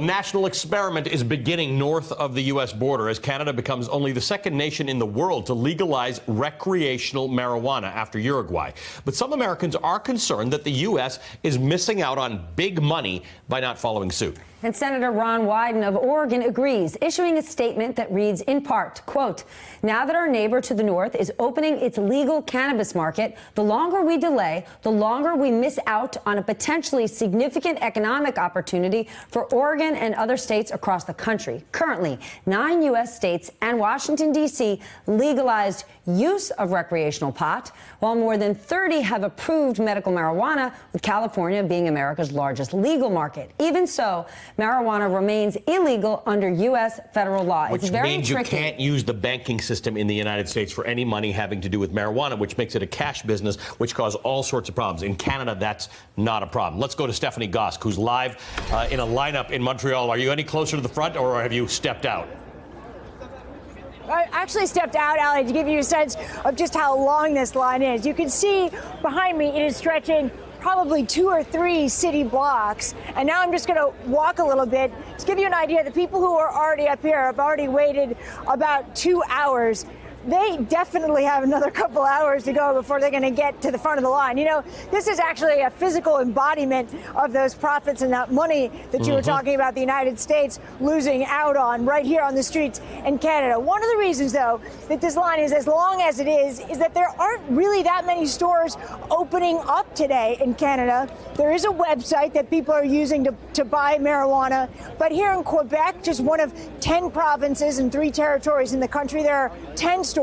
National experiment is beginning north of the U.S. border as Canada becomes only the second nation in the world to legalize recreational marijuana after Uruguay. But some Americans are concerned that the U.S. is missing out on big money by not following suit. And Senator Ron Wyden of Oregon agrees, issuing a statement that reads in part, quote, "Now that our neighbor to the north is opening its legal cannabis market, the longer we delay, the longer we miss out on a potentially significant economic opportunity for Oregon and other states across the country. Currently, 9 U.S. states and Washington, D.C. legalized use of recreational pot, while more than 30 have approved medical marijuana, with California being America's largest legal market. Even so, marijuana remains illegal under U.S. federal law. Which it's very means tricky. You can't use the banking system in the United States for any money having to do with marijuana, which makes it a cash business, which causes all sorts of problems. In Canada, that's not a problem. Let's go to Stephanie Gosk, who's live in a lineup in Montreal. Are you any closer to the front, or have you stepped out? I actually stepped out, Ali, to give you a sense of just how long this line is. You can see behind me it is stretching probably 2 or 3 city blocks. And now I'm just going to walk a little bit to give you an idea. The people who are already up here have already waited about 2 hours. They definitely have another couple hours to go before they're going to get to the front of the line. You know, this is actually a physical embodiment of those profits and that money that you were talking about the United States losing out on right here on the streets in Canada. One of the reasons, though, that this line is as long as it is that there aren't really that many stores opening up today in Canada. There is a website that people are using to buy marijuana. But here in Quebec, just one of 10 provinces and 3 territories in the country, there are 10 stores.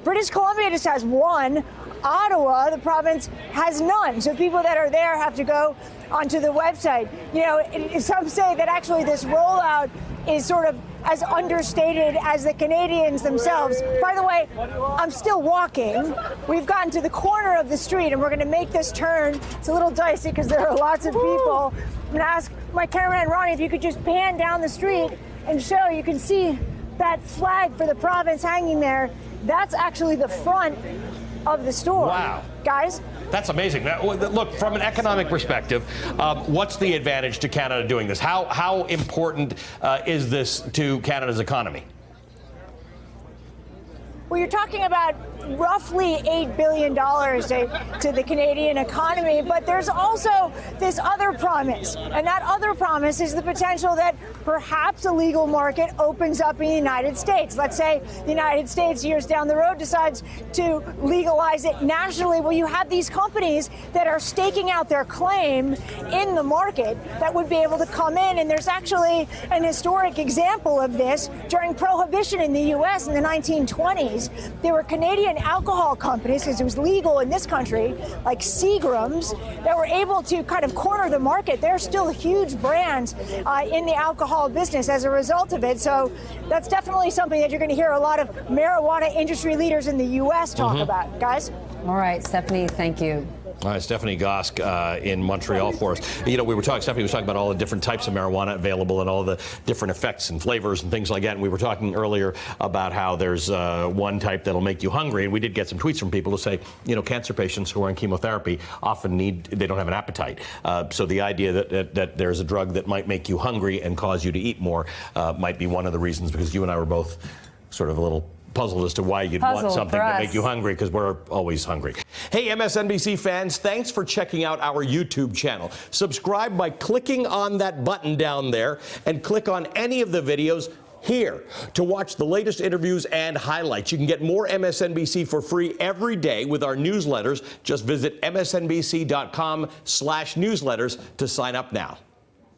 British Columbia just has 1. Ottawa, the province, has none. So people that are there have to go onto the website. You know, some say that actually this rollout is sort of as understated as the Canadians themselves. By the way, I'm still walking. We've gotten to the corner of the street and we're going to make this turn. It's a little dicey because there are lots of people. I'm going to ask my cameraman Ronnie if you could just pan down the street and show. You can see that flag for the province hanging there. That's actually the front of the store. Wow. Guys? That's amazing. Now, look, from an economic perspective, what's the advantage to Canada doing this? How important is this to Canada's economy? Well, you're talking about roughly $8 billion to the Canadian economy, but there's also this other promise, and that other promise is the potential that perhaps a legal market opens up in the United States. Let's say the United States years down the road decides to legalize it nationally. Well, you have these companies that are staking out their claim in the market that would be able to come in, and there's actually an historic example of this. During Prohibition in the U.S. in the 1920s, there were Canadian alcohol companies, because it was legal in this country, like Seagram's, that were able to kind of corner the market. They're still huge brands in the alcohol business as a result of it. So that's definitely something that you're going to hear a lot of marijuana industry leaders in the U.S. talk about. Guys? All right, Stephanie, thank you. All right, Stephanie Gosk in Montreal for us. You know, Stephanie was talking about all the different types of marijuana available and all the different effects and flavors and things like that. And we were talking earlier about how there's one type that'll make you hungry. And we did get some tweets from people who say, you know, cancer patients who are on chemotherapy often they don't have an appetite. So the idea that there's a drug that might make you hungry and cause you to eat more might be one of the reasons, because you and I were both sort of a little puzzled as to why you'd want something to make you hungry, because we're always hungry. Hey, MSNBC fans, thanks for checking out our YouTube channel. Subscribe by clicking on that button down there and click on any of the videos here to watch the latest interviews and highlights. You can get more MSNBC for free every day with our newsletters. Just visit msnbc.com/newsletters to sign up now.